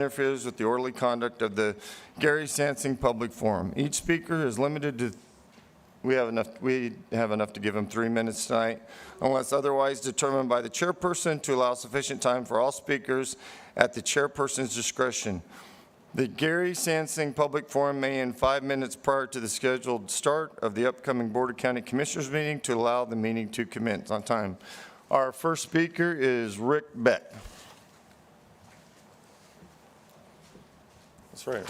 interferes with the orderly conduct of the Gary Sansing Public Forum. Each speaker is limited to, we have enough to give them 3 minutes tonight, unless otherwise determined by the chairperson to allow sufficient time for all speakers at the chairperson's discretion. The Gary Sansing Public Forum may end 5 minutes prior to the scheduled start of the upcoming Board of County Commissioners meeting to allow the meeting to commence on time. Our first speaker is Rick Beck. That's right.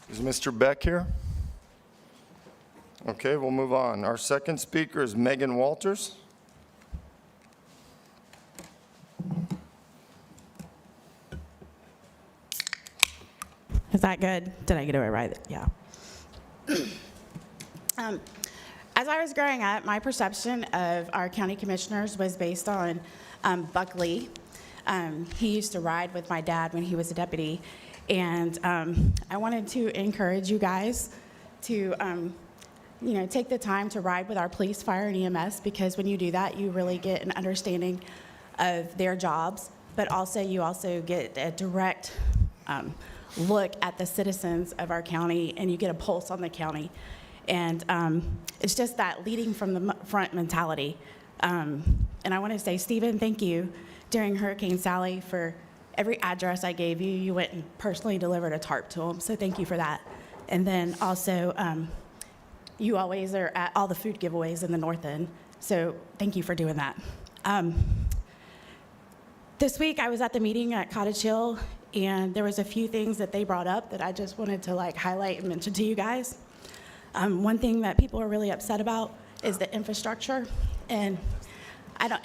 Is Mr. Beck here? Okay, we'll move on. Our second speaker is Megan Walters. Is that good? Did I get it right? Yeah. As I was growing up, my perception of our county commissioners was based on Buck Lee. He used to ride with my dad when he was a deputy. And I wanted to encourage you guys to take the time to ride with our police, fire, and EMS, because when you do that, you really get an understanding of their jobs, but also you also get a direct look at the citizens of our county, and you get a pulse on the county. And it's just that leading from the front mentality. And I want to say, Stephen, thank you during Hurricane Sally for every address I gave you. You went and personally delivered a tarp to them, so thank you for that. And then also, you always are at all the food giveaways in the North End, so thank you for doing that. This week I was at the meeting at Cottage Hill, and there was a few things that they brought up that I just wanted to highlight and mention to you guys. One thing that people are really upset about is the infrastructure, and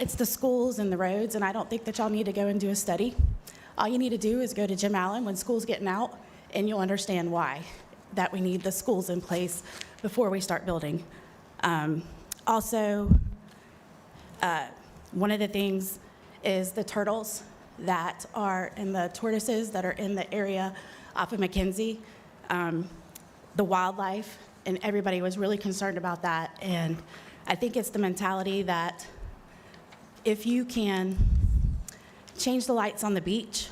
it's the schools and the roads, and I don't think that y'all need to go and do a study. All you need to do is go to Jim Allen when school's getting out, and you'll understand why that we need the schools in place before we start building. Also, one of the things is the turtles that are in the tortoises that are in the area off of McKenzie, the wildlife, and everybody was really concerned about that. And I think it's the mentality that if you can change the lights on the beach,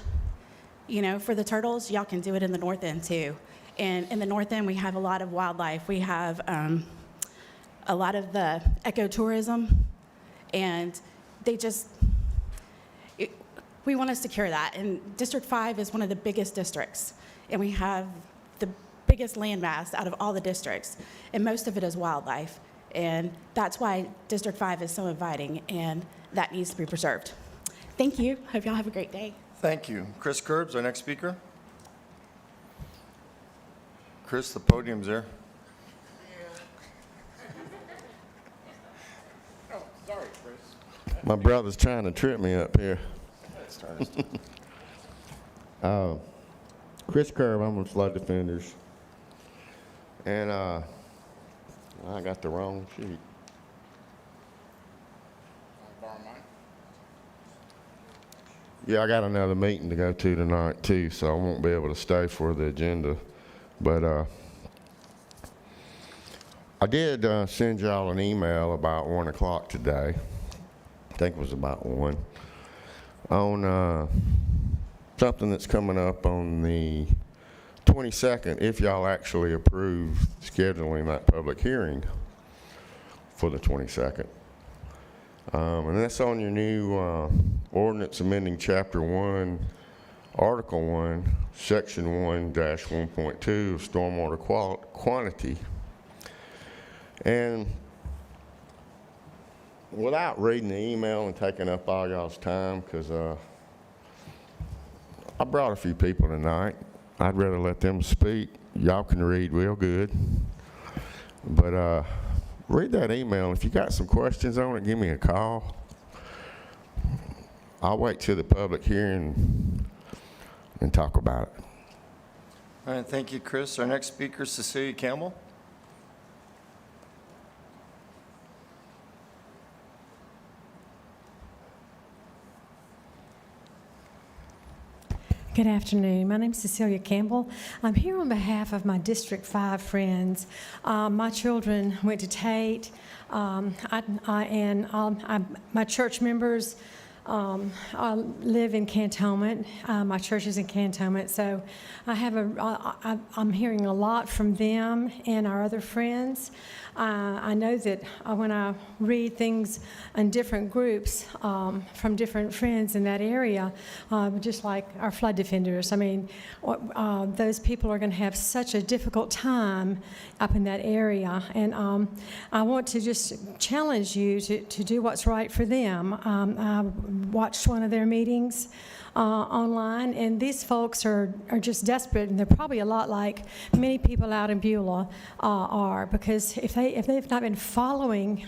for the turtles, y'all can do it in the North End too. And in the North End, we have a lot of wildlife. We have a lot of the ecotourism, and we want to secure that. And District 5 is one of the biggest districts, and we have the biggest landmass out of all the districts, and most of it is wildlife. And that's why District 5 is so inviting, and that needs to be preserved. Thank you. Hope y'all have a great day. Thank you. Chris Curbs, our next speaker. Chris, the podium's there. Oh, sorry, Chris. My brother's trying to trip me up here. Chris Curb, I'm with Flood Defenders. And I got the wrong sheet. Want to borrow mine? Yeah, I got another meeting to go to tonight too, so I won't be able to stay for the agenda. But I did send y'all an email about 1 o'clock today. I think it was about 1. On something that's coming up on the 22nd, if y'all actually approve scheduling that public hearing for the 22nd. And that's on your new ordinance amending Chapter 1, Article 1, Section 1-1.2 of stormwater quantity. And without reading the email and taking up all y'all's time, because I brought a few people tonight. I'd rather let them speak. Y'all can read real good. But read that email. If you got some questions on it, give me a call. I'll wait till the public hearing and talk about it. All right, thank you, Chris. Our next speaker is Cecilia Campbell. Good afternoon. My name is Cecilia Campbell. I'm here on behalf of my District 5 friends. My children went to Tate, my church members I live in Cantonment. My church is in Cantonment, so I'm hearing a lot from them and our other friends. I know that when I read things in different groups from different friends in that area, just like our flood defenders, I mean, those people are going to have such a difficult time up in that area. And I want to just challenge you to do what's right for them. I watched one of their meetings online, and these folks are just desperate, and they're probably a lot like many people out in Beulah are, because if they've not been following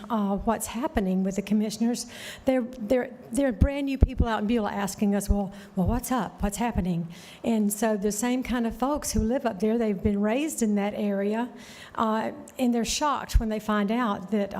what's happening with the commissioners, they're brand new people out in Beulah asking us, well, what's up? What's happening? And so the same kind of folks who live up there, they've been raised in that area, and they're shocked when they find out that.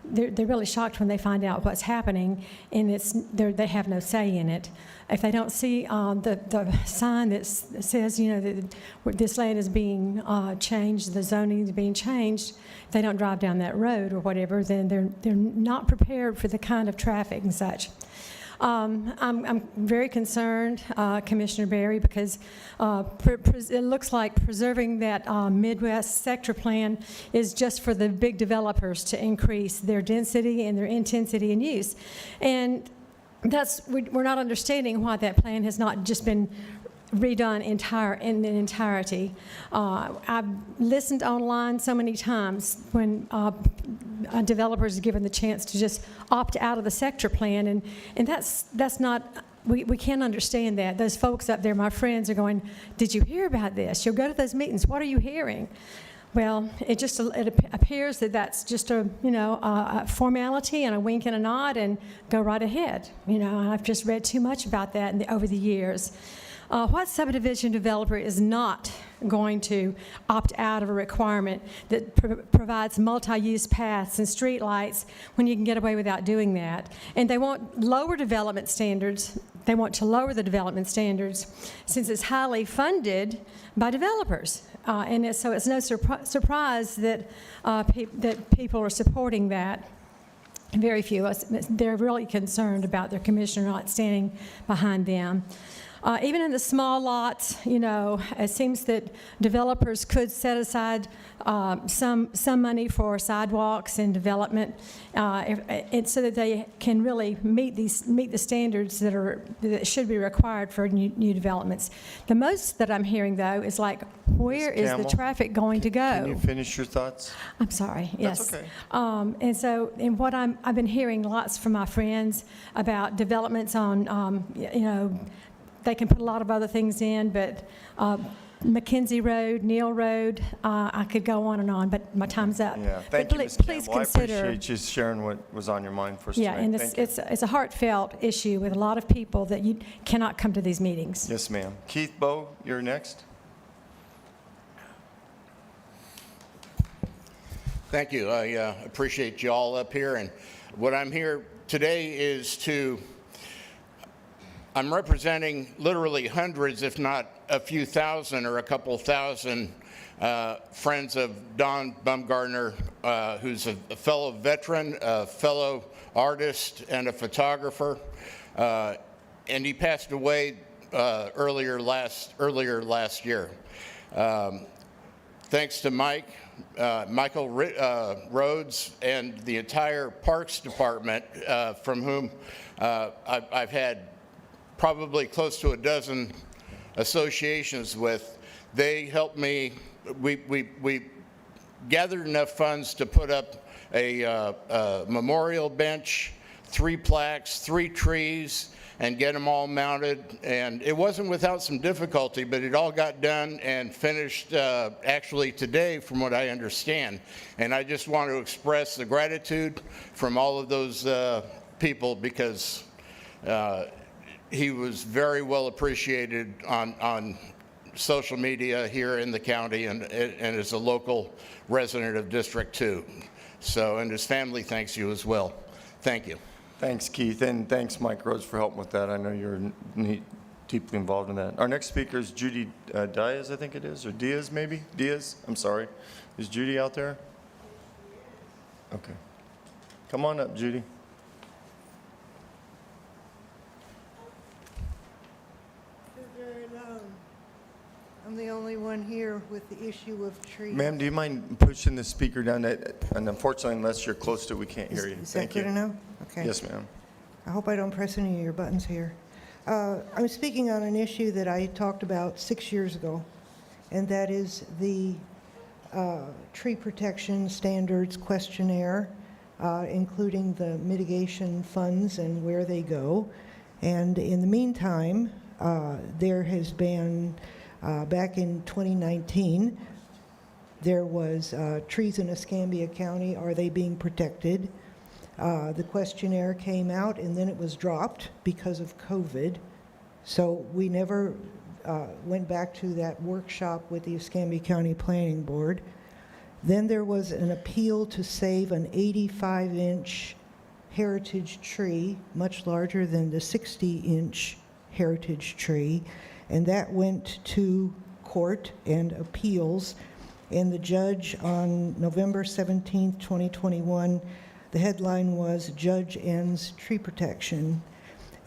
They're really shocked when they find out what's happening, and they have no say in it. If they don't see the sign that says, that this land is being changed, the zoning is being changed, if they don't drive down that road or whatever, then they're not prepared for the kind of traffic and such. I'm very concerned, Commissioner Berry, because it looks like preserving that Midwest sector plan is just for the big developers to increase their density and their intensity and use. And we're not understanding why that plan has not just been redone in entirety. I've listened online so many times when developers are given the chance to just opt out of the sector plan, and that's not. We can't understand that. Those folks up there, my friends, are going, "Did you hear about this? You'll go to those meetings. What are you hearing?" Well, it appears that that's just a formality and a wink and a nod, and go right ahead. And I've just read too much about that over the years. What subdivision developer is not going to opt out of a requirement that provides multi-use paths and street lights when you can get away without doing that? And they want lower development standards. They want to lower the development standards since it's highly funded by developers. So it's no surprise that people are supporting that. Very few. They're really concerned about their commissioner not standing behind them. Even in the small lots, it seems that developers could set aside some money for sidewalks and development, so that they can really meet the standards that should be required for new developments. The most that I'm hearing, though, is like, where is the traffic going to go? Can you finish your thoughts? I'm sorry. Yes. That's okay. And what I've been hearing lots from my friends about developments on, they can put a lot of other things in, but McKenzie Road, Neal Road, I could go on, but my time's up. Yeah, thank you, Ms. Please Campbell. consider. I appreciate you sharing what was on your mind for us Yeah, tonight. and Thank you. it's a heartfelt issue with a lot of people that you cannot come to these meetings. Yes, ma'am. Keith Bowe, you're next. Thank you. I appreciate you all up here. And what I'm here today is I'm representing literally hundreds, if not a few thousand or a couple thousand friends of Don Bumgardner, who's a fellow veteran, a fellow artist, and a photographer. And he passed away earlier last year. Thanks to Michael Rhodes and the entire Parks Department, from whom I've had probably close to a dozen associations with. They helped me. We gathered enough funds to put up a memorial bench, 3 plaques, 3 trees, and get them all mounted. And it wasn't without some difficulty, but it all got done and finished actually today, from what I understand. And I just want to express the gratitude from all of those people, because he was very well appreciated on social media here in the county, and as a local resident of District 2. So, and his family thanks you as well. Thank you. Thanks, Keith, and thanks, Mike Rhodes, for helping with that. I know you're deeply involved in that. Our next speaker is Judy Diaz, I think it is, or Diaz, maybe? Diaz, I'm sorry. Is Judy out there? Okay. Come on up, Judy. I'm the only one here with the issue of trees. Ma'am, do you mind pushing the speaker down? And unfortunately, unless you're close to it, we can't hear you. Is that Thank you. good enough? Okay. Yes, ma'am. I hope I don't press any of your buttons here. I'm speaking on an issue that I talked about 6 years ago, and that is the tree protection standards questionnaire, including the mitigation funds and where they go. And in the meantime, there has been, back in 2019, there was trees in Escambia County, are they being protected? The questionnaire came out and then it was dropped because of COVID. So we never went back to that workshop with the Escambia County Planning Board. Then there was an appeal to save an 85-inch heritage tree, much larger than the 60-inch heritage tree, and that went to court and appeals. And the judge on November 17th, 2021, the headline was "Judge Ends Tree Protection."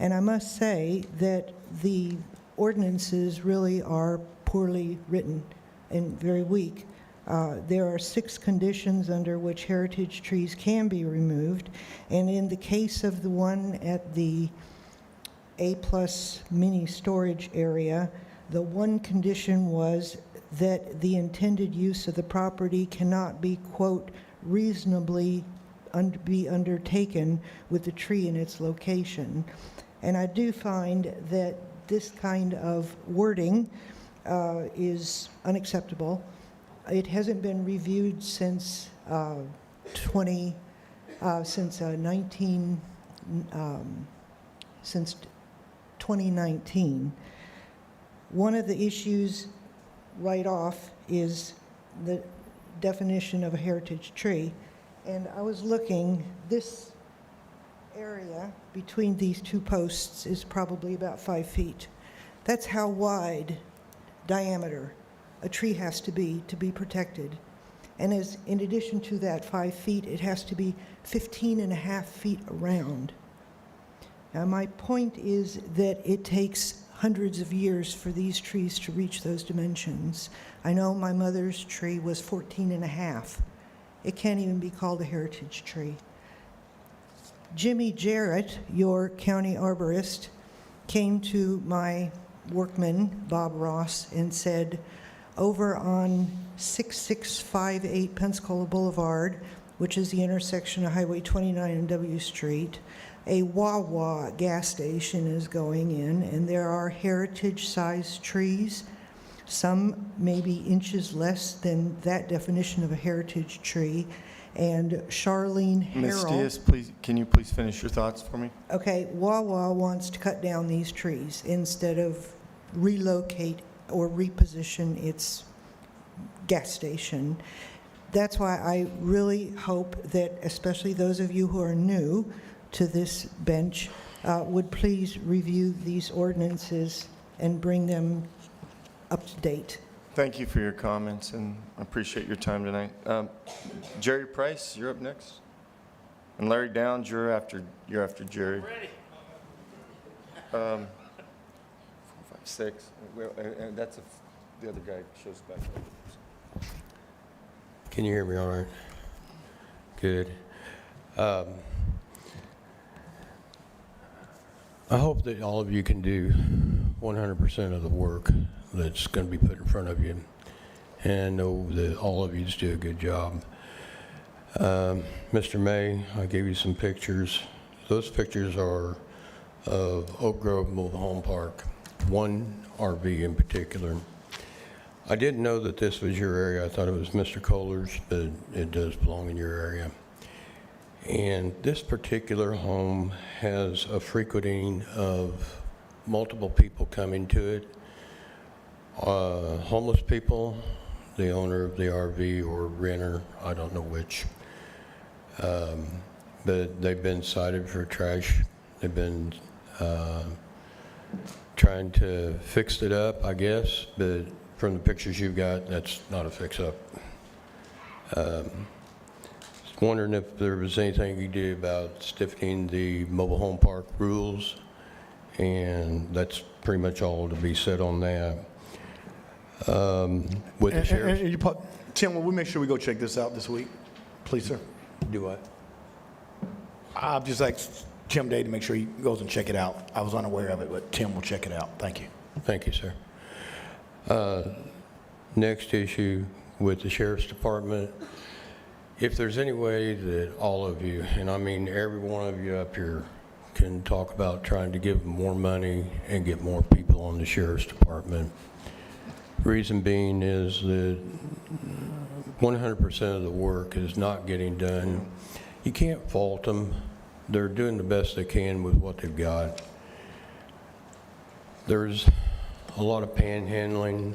And I must say that the ordinances really are poorly written and very weak. There are 6 conditions under which heritage trees can be removed, and in the case of the one at the A-plus mini storage area, the one condition was that the intended use of the property cannot be, quote, reasonably be undertaken with the tree in its location. And I do find that this kind of wording is unacceptable. It hasn't been reviewed since 2019. One of the issues right off is the definition of a heritage tree. And I was looking, this area between these 2 posts is probably about 5 feet. That's how wide diameter a tree has to be protected. And as in addition to that 5 feet, it has to be 15.5 feet around. Now my point is that it takes hundreds of years for these trees to reach those dimensions. I know my mother's tree was 14.5. It can't even be called a heritage tree. Jimmy Jarrett, your county arborist, came to my workman, Bob Ross, and said, over on 6658 Pensacola Boulevard, which is the intersection of Highway 29 and W Street, a Wawa gas station is going in, and there are heritage-sized trees, some maybe inches less than that definition of a heritage tree. And Charlene Ms. Harrell. Diaz, please, can you please finish your thoughts for me? Okay, Wawa wants to cut down these trees instead of relocate or reposition its gas station. That's why I really hope that, especially those of you who are new to this bench, would please review these ordinances and bring them up to date. Thank you for your comments, and I appreciate your time tonight. Jerry Price, you're up next. And Larry Downs, you're after Jerry. Ready. 4, 5, 6. And that's the other guy shows back. Can you hear me all right? Good. I hope that all of you can do 100% of the work that's going to be put in front of you, and I know that all of you just do a good job. Mr. May, I gave you some pictures. Those pictures are of Oak Grove Mobile Home Park, one RV in particular. I didn't know that this was your area. I thought it was Mr. Kohler's, but it does belong in your area. And this particular home has a frequenting of multiple people coming to it. Homeless people, the owner of the RV or renter, I don't know which. But they've been cited for trash. They've been trying to fix it up, I guess, but from the pictures you've got, that's not a fix-up. Wondering if there was anything you did about stiffening the mobile home park rules, and that's pretty much all to be said on that. with the sheriff's. Tim, will we make sure we go check this out this week? Please, sir. Do what? I'd just like Tim Day to make sure he goes and check it out. I was unaware of it, but Tim will check it out. Thank you. Thank you, sir. Next issue with the sheriff's department. If there's any way that all of you, and I mean every one of you up here, can talk about trying to give more money and get more people on the sheriff's department. Reason being is that 100% of the work is not getting done. You can't fault them. They're doing the best they can with what they've got. There's a lot of panhandling,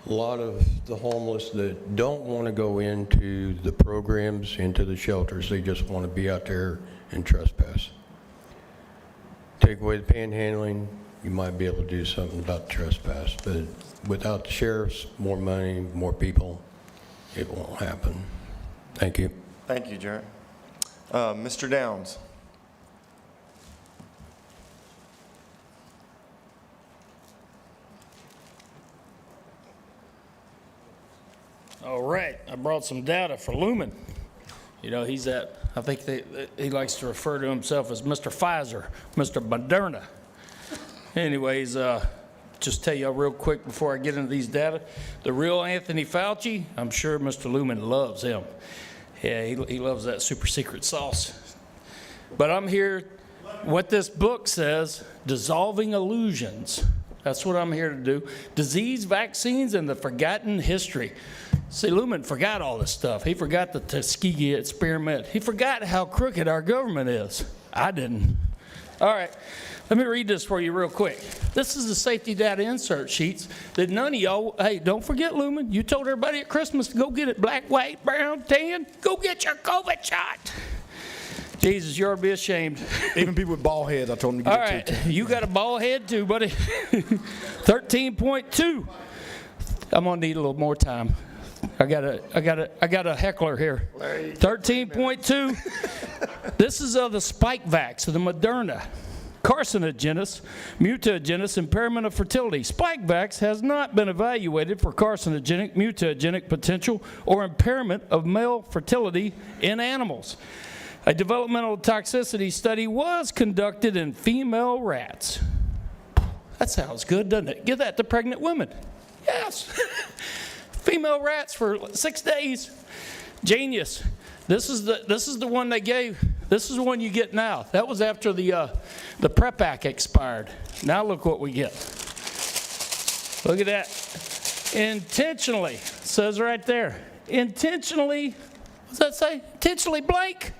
a lot of the homeless that don't want to go into the programs, into the shelters. They just want to be out there and trespass. Take away the panhandling, you might be able to do something about the trespass. But without the sheriffs, more money, more people, it won't happen. Thank you. Thank you, Jared. Mr. Downs. All right, I brought some data for Lumen. You know, he's at, I think he likes to refer to himself as Mr. Pfizer, Mr. Moderna. Anyways, just tell you real quick before I get into these data, the real Anthony Fauci, I'm sure Mr. Lumen loves him. Yeah, he loves that super secret sauce. But I'm here, what this book says, Dissolving Illusions. That's what I'm here to do. Disease, vaccines, and the forgotten history. See, Lumen forgot all this stuff. He forgot the Tuskegee experiment. He forgot how crooked our government is. I didn't. All right, let me read this for you real quick. This is the safety data insert sheets that none of y'all, hey, don't forget, Lumen. You told everybody at Christmas to go get it, black, white, brown, tan. Go get your COVID shot. Jesus, you ought to be ashamed. Even people with bald heads, I told them to All get it right, you got a bald head too, buddy. 13.2. I'm gonna need a little more time. I got a heckler here. 13.2. This is of the Spikevax, the Moderna. Carcinogenous, mutagenous, impairment of fertility. Spikevax has not been evaluated for carcinogenic, mutagenic potential or impairment of male fertility in animals. A developmental toxicity study was conducted in female rats. That sounds good, doesn't it? Give that to pregnant women. Yes. Female rats for 6 days. Genius. This is the one they gave. This is the one you get now. That was after the PrEP Act expired. Now look what we get. Look at that. Intentionally, says right there. Intentionally, what's that say? Intentionally blank.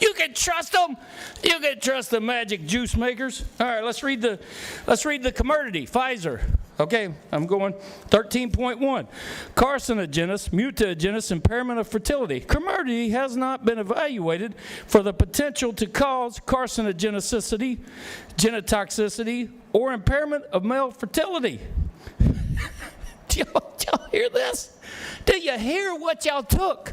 You can trust them. You can trust the magic juice makers. All right, let's read the commodity. Pfizer. Okay, I'm going 13.1. Carcinogenous, mutagenous, impairment of fertility. Commodity has not been evaluated for the potential to cause carcinogenicity, genotoxicity, or impairment of male fertility. Do y'all hear this? Do you hear what y'all took?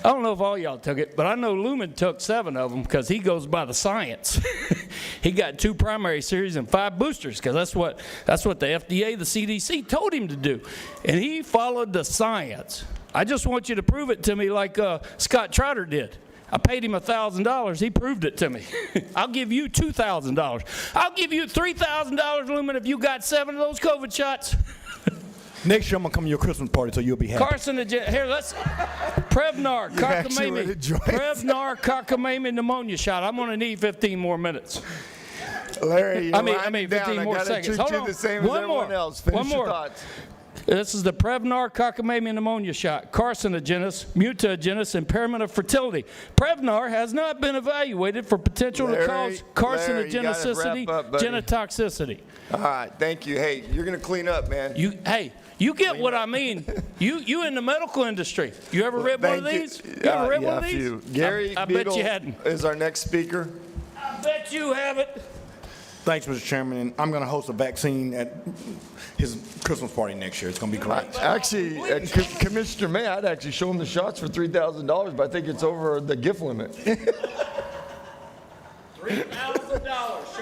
I don't know if all y'all took it, but I know Lumen took 7 of them because he goes by the science. He got 2 primary series and 5 boosters because that's what the FDA, the CDC told him to do. And he followed the science. I just want you to prove it to me like Scott Trotter did. I paid him $1,000. He proved it to me. I'll give you $2,000. I'll give you $3,000, Lumen, if you got 7 of those COVID shots. Next year, I'm going to come to your Christmas party, so you'll be happy. Carcinogen. Here, let's. Prevnar, cockamamie. Prevnar, cockamamie pneumonia shot. I'm going to need 15 more minutes. Larry, I mean 15 more I gotta seconds. treat Hold you on. the same as everyone else. Finish One your more. thoughts. This is the Prevnar cockamamie pneumonia shot. Carcinogenous, mutagenous, impairment of fertility. Prevnar has not been evaluated for potential to cause carcinogenicity, genotoxicity. All right, thank you. Hey, you're going to clean up, man. You get what I mean. You in the medical industry. You ever read one of these? You ever read one of these? Gary I bet Beadle you hadn't. is our next speaker. I bet you haven't. Thanks, Mr. Chairman. And I'm going to host a vaccine at his Christmas party next year. It's going to be great. Actually, Commissioner May, I'd actually show him the shots for $3,000, but I think it's over the gift limit. $3,000.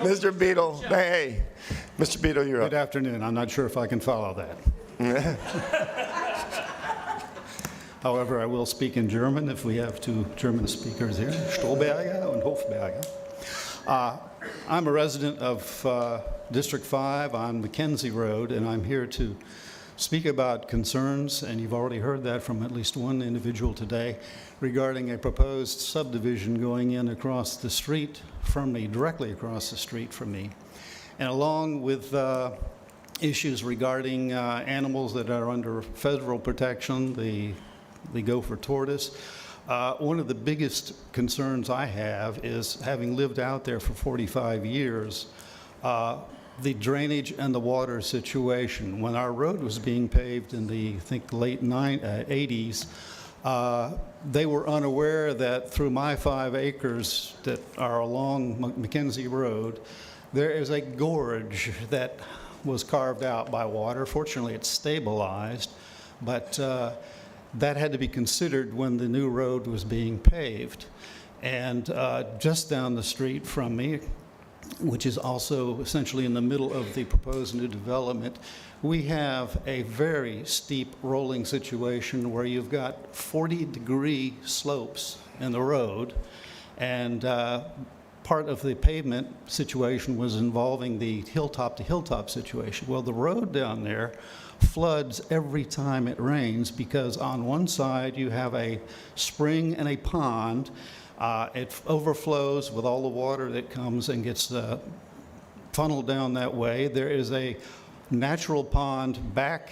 Mr. Beadle, hey, Mr. Beadle, you're up. Good afternoon. I'm not sure if I can follow that. However, I will speak in German if we have two German speakers here, Stolberger and Hofberger. I'm a resident of District 5 on Mackenzie Road, and I'm here to speak about concerns, and you've already heard that from at least one individual today, regarding a proposed subdivision going in across the street from me, directly across the street from me. And along with issues regarding animals that are under federal protection, the gopher tortoise. One of the biggest concerns I have is, having lived out there for 45 years, the drainage and the water situation. When our road was being paved in the, I think, late 80s, they were unaware that through my 5 acres that are along Mackenzie Road, there is a gorge that was carved out by water. Fortunately, it's stabilized, but that had to be considered when the new road was being paved. And just down the street from me, which is also essentially in the middle of the proposed new development, we have a very steep rolling situation where you've got 40-degree slopes in the road, and part of the pavement situation was involving the hilltop-to-hilltop situation. Well, the road down there floods every time it rains because on one side you have a spring and a pond. It overflows with all the water that comes and gets funneled down that way. There is a natural pond back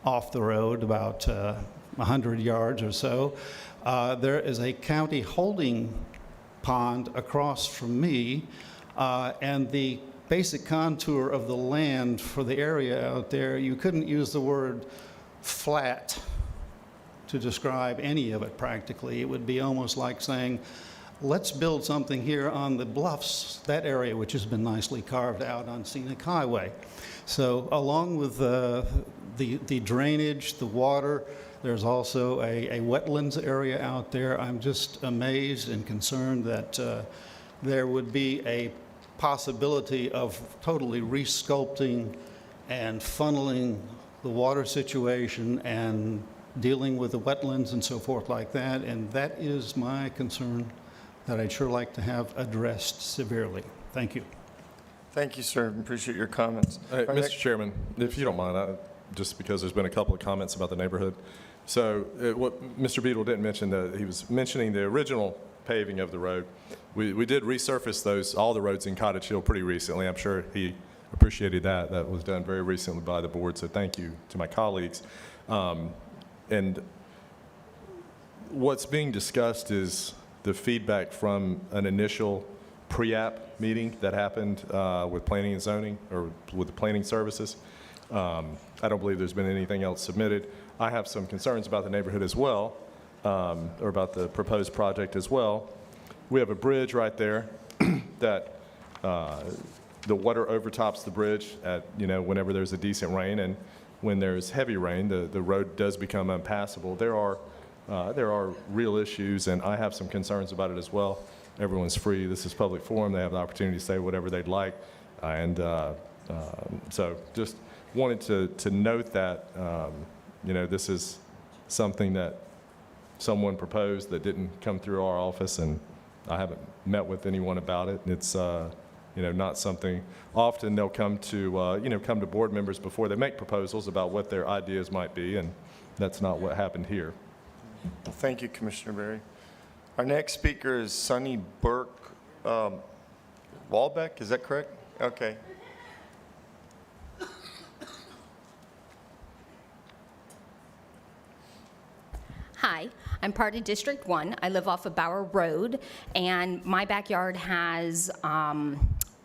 off the road, about 100 yards or so. There is a county holding pond across from me, and the basic contour of the land for the area out there, you couldn't use the word flat to describe any of it practically. It would be almost like saying, let's build something here on the bluffs, that area which has been nicely carved out on Scenic Highway. So along with the drainage, the water, there's also a wetlands area out there. I'm just amazed and concerned that there would be a possibility of totally resculpting and funneling the water situation and dealing with the wetlands and so forth like that. And that is my concern that I'd sure like to have addressed severely. Thank you. Thank you, sir. Appreciate your comments. Hey, Our Mr. next- Chairman, if you don't mind, just because there's been a couple of comments about the neighborhood. So what Mr. Beadle didn't mention, he was mentioning the original paving of the road. We did resurface all the roads in Cottage Hill pretty recently. I'm sure he appreciated that. That was done very recently by the board, so thank you to my colleagues. And what's being discussed is the feedback from an initial pre-app meeting that happened with planning and zoning, or with the planning services. I don't believe there's been anything else submitted. I have some concerns about the neighborhood as well, or about the proposed project as well. We have a bridge right there that the water overtops the bridge at, whenever there's a decent rain, and when there's heavy rain, the road does become impassable. There are real issues, and I have some concerns about it as well. Everyone's free. This is public forum. They have the opportunity to say whatever they'd like. And so just wanted to note that, this is something that someone proposed that didn't come through our office, and I haven't met with anyone about it. It's, not something, often they'll come to board members before they make proposals about what their ideas might be, and that's not what happened here. Well, thank you, Commissioner Berry. Our next speaker is Sonny Burke Walbeck, is that correct? Okay. Hi, I'm part of District 1. I live off of Bower Road, and my backyard has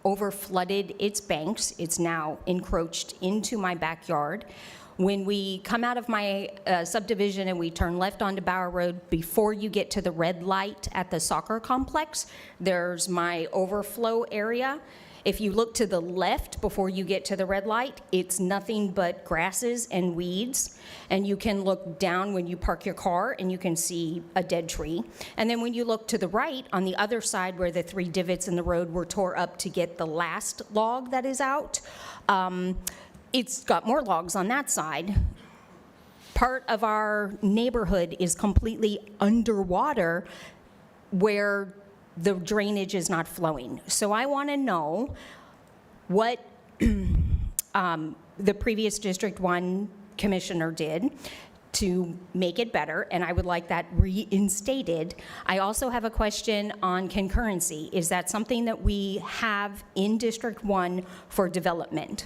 over-flooded its banks. It's now encroached into my backyard. When we come out of my subdivision and we turn left onto Bower Road, before you get to the red light at the soccer complex, there's my overflow area. If you look to the left before you get to the red light, it's nothing but grasses and weeds. And you can look down when you park your car and you can see a dead tree. And then when you look to the right, on the other side where the 3 divots in the road were tore up to get the last log that is out, it's got more logs on that side. Part of our neighborhood is completely underwater where the drainage is not flowing. So I want to know what the previous District 1 commissioner did to make it better, and I would like that reinstated. I also have a question on concurrency. Is that something that we have in District 1 for development?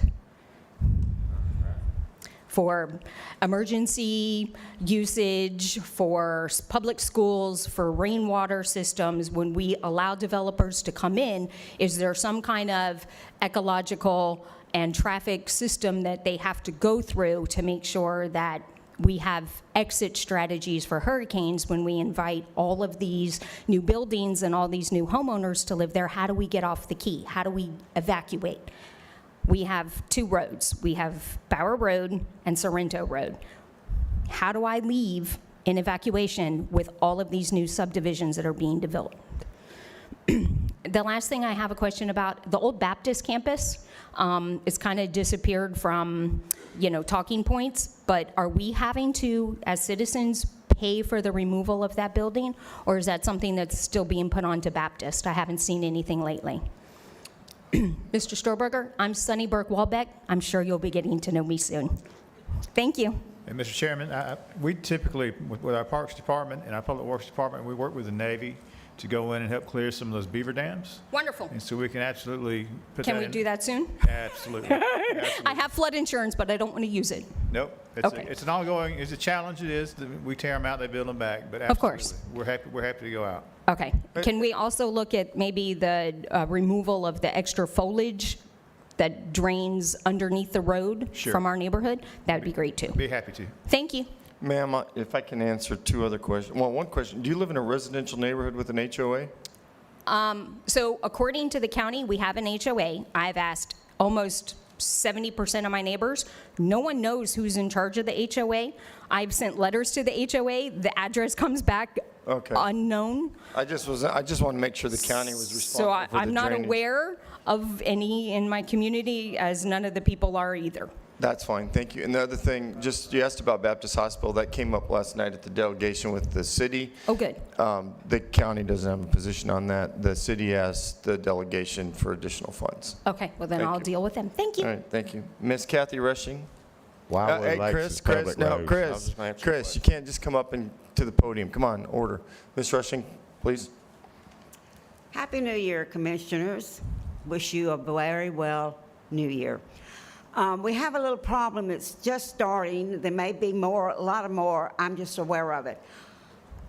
For emergency usage, for public schools, for rainwater systems, when we allow developers to come in, is there some kind of ecological and traffic system that they have to go through to make sure that we have exit strategies for hurricanes when we invite all of these new buildings and all these new homeowners to live there? How do we get off the key? How do we evacuate? We have two roads. We have Bower Road and Sorrento Road. How do I leave in evacuation with all of these new subdivisions that are being developed? The last thing I have a question about, the old Baptist campus, it's kind of disappeared from, talking points, but are we having to, as citizens, pay for the removal of that building? Or is that something that's still being put onto Baptist? I haven't seen anything lately. Mr. Storberger, I'm Sunny Burke-Walbeck. I'm sure you'll be getting to know me soon. Thank you. And Mr. Chairman, we typically, with our Parks Department and our Public Works Department, we work with the Navy to go in and help clear some of those beaver dams. Wonderful. And so we can absolutely put that in. Can we do that soon? Absolutely. Absolutely. I have flood insurance, but I don't want to use it. Nope. Okay. It's an ongoing, it's a challenge it is. We tear them out, they build them back, but absolutely. Of course. We're happy to go out. Okay. Can we also look at maybe the removal of the extra foliage that drains underneath the road Sure. from our neighborhood? That would be great too. Be happy to. Thank you. Ma'am, if I can answer two other questions. Well, one question, do you live in a residential neighborhood with an HOA? So according to the county, we have an HOA. I've asked almost 70% of my neighbors. No one knows who's in charge of the HOA. I've sent letters to the HOA. The address comes back unknown. I just want to make sure the county was responsible So for the I'm not drainage. aware of any in my community, as none of the people are either. That's fine, thank you. And the other thing, you asked about Baptist Hospital. That came up last night at the delegation with the city. Oh, good. The county doesn't have a position on that. The city asked the delegation for additional funds. Okay, well then Thank I'll you. deal with them. Thank you. All right, thank you. Miss Kathy Rushing? Wildwood Hey, Lakes Chris, is public roads. I'll Chris, just answer Chris, the you can't just come up to the podium. Come on, order. Miss Rushing, please. Happy New Year, Commissioners. Wish you a very well New Year. We have a little problem that's just starting. There may be more, a lot of more. I'm just aware of it.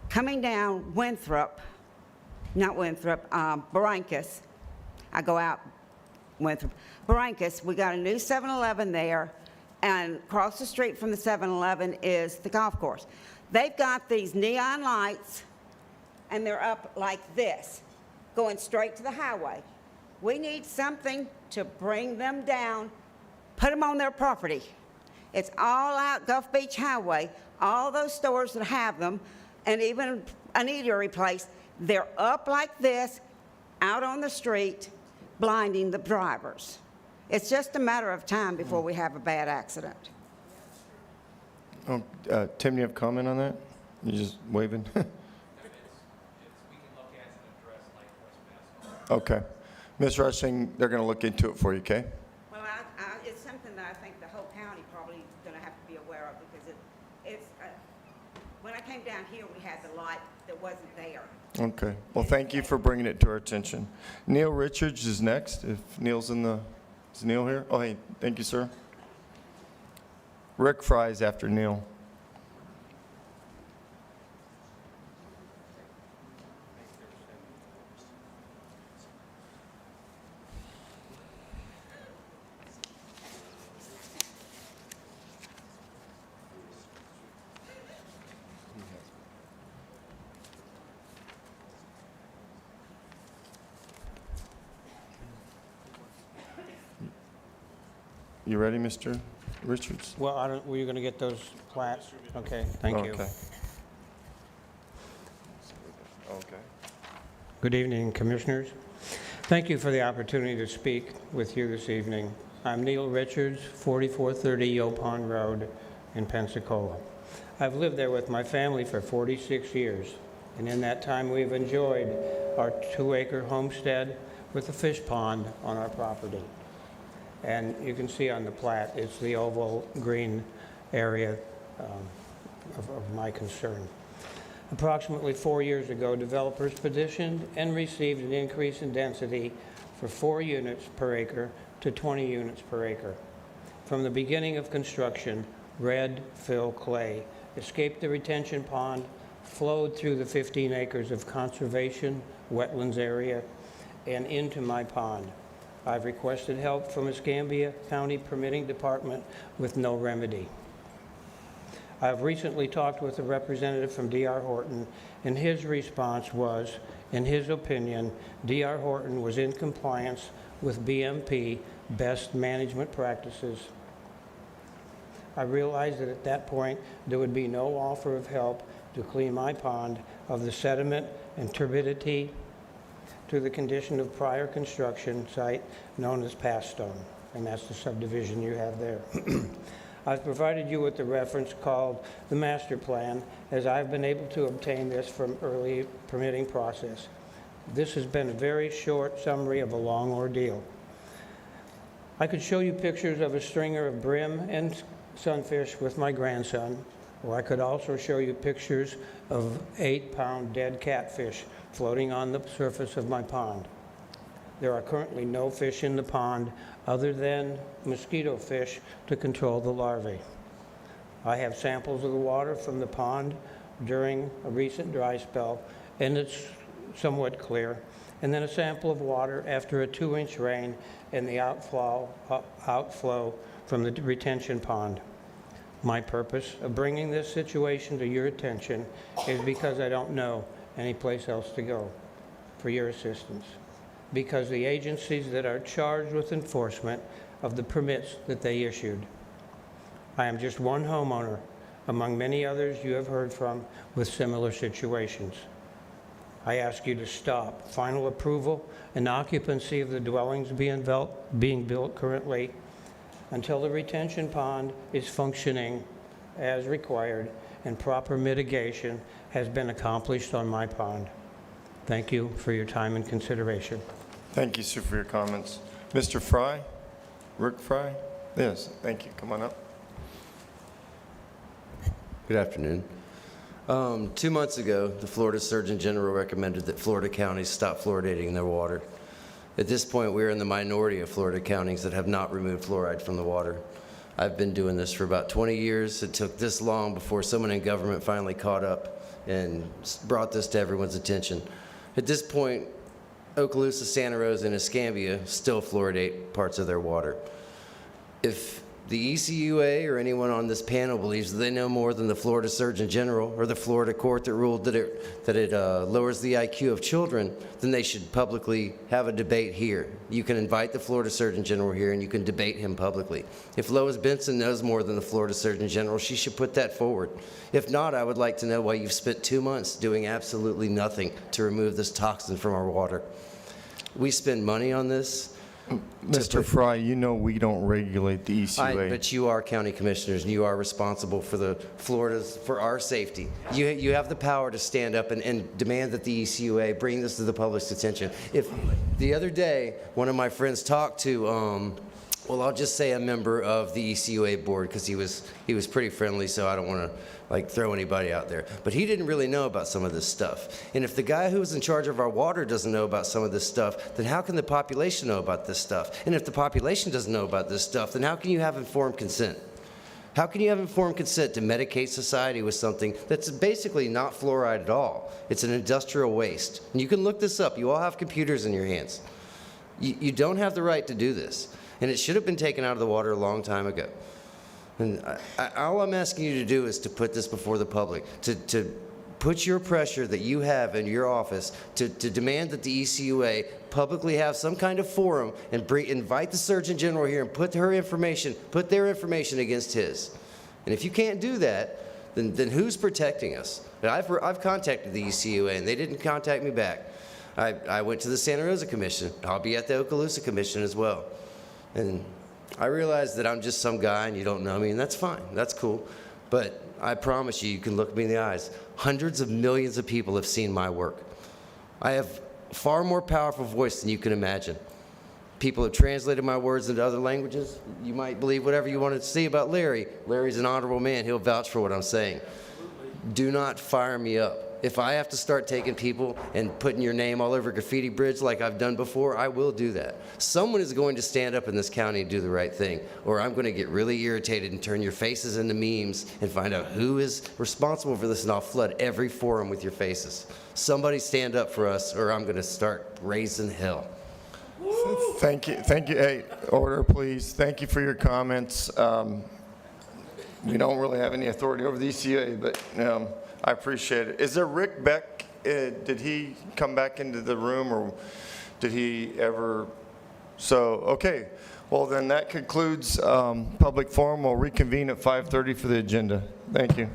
Coming down Winthrop, not Winthrop, Barrancas. I go out Winthrop. Barrancas, we got a new 7-Eleven there, and across the street from the 7-Eleven is the golf course. They've got these neon lights, and they're up like this, going straight to the highway. We need something to bring them down, put them on their property. It's all out Gulf Beach Highway. All those stores that have them, and even an eatery place, they're up like this, out on the street, blinding the drivers. It's just a matter of time before we have a bad accident. Oh, Tim, you have a comment on that? You just waving? Okay. Ms. Rushing, they're going to look into it for you, okay? Well, it's something that I think the whole county probably is going to have to be aware of, because when I came down here, we had the light that wasn't there. Okay. Well, thank you for bringing it to our attention. Neil Richards is next. If Neil's is Neil here? Oh, hey, thank you, sir. Rick Fry's after Neil. You ready, Mr. Richards? Well, were you going to get those plats? Okay, thank you. Okay. Okay. Good evening, Commissioners. Thank you for the opportunity to speak with you this evening. I'm Neil Richards, 4430 Yo Pond Road in Pensacola. I've lived there with my family for 46 years, and in that time we've enjoyed our 2-acre homestead with a fish pond on our property. And you can see on the plat, it's the oval green area of my concern. Approximately 4 years ago, developers petitioned and received an increase in density for 4 units per acre to 20 units per acre. From the beginning of construction, red fill clay escaped the retention pond, flowed through the 15 acres of conservation wetlands area, and into my pond. I've requested help from Escambia County Permitting Department with no remedy. I've recently talked with a representative from D.R. Horton, and his response was, in his opinion, D.R. Horton was in compliance with BMP best management practices. I realized that at that point, there would be no offer of help to clean my pond of the sediment and turbidity to the condition of prior construction site known as Pastone, and that's the subdivision you have there. I've provided you with the reference called the master plan, as I've been able to obtain this from early permitting process. This has been a very short summary of a long ordeal. I could show you pictures of a stringer of brim and sunfish with my grandson, or I could also show you pictures of 8-pound dead catfish floating on the surface of my pond. There are currently no fish in the pond other than mosquito fish to control the larvae. I have samples of the water from the pond during a recent dry spell, and it's somewhat clear, and then a sample of water after a 2-inch rain and the outflow from the retention pond. My purpose of bringing this situation to your attention is because I don't know any place else to go for your assistance, because the agencies that are charged with enforcement of the permits that they issued. I am just one homeowner among many others you have heard from with similar situations. I ask you to stop final approval and occupancy of the dwellings being built currently until the retention pond is functioning as required and proper mitigation has been accomplished on my pond. Thank you for your time and consideration. Thank you, sir, for your comments. Mr. Fry? Rick Fry? Yes, thank you. Come on up. Good afternoon. 2 months ago, the Florida Surgeon General recommended that Florida counties stop fluoridating their water. At this point, we're in the minority of Florida counties that have not removed fluoride from the water. I've been doing this for about 20 years. It took this long before someone in government finally caught up and brought this to everyone's attention. At this point, Okaloosa, Santa Rosa, and Escambia still fluoridate parts of their water. If the ECUA or anyone on this panel believes that they know more than the Florida Surgeon General or the Florida court that ruled that it lowers the IQ of children, then they should publicly have a debate here. You can invite the Florida Surgeon General here and you can debate him publicly. If Lois Benson knows more than the Florida Surgeon General, she should put that forward. If not, I would like to know why you've spent 2 months doing absolutely nothing to remove this toxin from our water. We spend money on this. Mr. Fry, you know we don't regulate the ECUA. But you are county commissioners, and you are responsible for for our safety. You have the power to stand up and demand that the ECUA bring this to the public's attention. If the other day, one of my friends talked to, well, I'll just say a member of the ECUA board, because he was pretty friendly, so I don't want to throw anybody out there. But he didn't really know about some of this stuff. And if the guy who's in charge of our water doesn't know about some of this stuff, then how can the population know about this stuff? And if the population doesn't know about this stuff, then how can you have informed consent? How can you have informed consent to medicate society with something that's basically not fluoride at all? It's an industrial waste. And you can look this up. You all have computers in your hands. You don't have the right to do this. And it should have been taken out of the water a long time ago. And all I'm asking you to do is to put this before the public, to put your pressure that you have in your office to demand that the ECUA publicly have some kind of forum and invite the Surgeon General here and put their information against his. And if you can't do that, then who's protecting us? I've contacted the ECUA and they didn't contact me back. I went to the Santa Rosa Commission. I'll be at the Okaloosa Commission as well. And I realize that I'm just some guy and you don't know me, and that's fine. That's cool. But I promise you, you can look me in the eyes. Hundreds of millions of people have seen my work. I have a far more powerful voice than you can imagine. People have translated my words into other languages. You might believe whatever you want to see about Larry. Larry's an honorable man. He'll vouch for what I'm saying. Do not fire me up. If I have to start taking people and putting your name all over a graffiti bridge like I've done before, I will do that. Someone is going to stand up in this county and do the right thing, or I'm going to get really irritated and turn your faces into memes and find out who is responsible for this, and I'll flood every forum with your faces. Somebody stand up for us, or I'm going to start raising hell. Thank you. Hey, order, please. Thank you for your comments. We don't really have any authority over the ECA, but I appreciate it. Is there Rick Beck? Did he come back into the room, or did he ever? So, okay. Well, then that concludes public forum. We'll reconvene at 5:30 for the agenda. Thank you.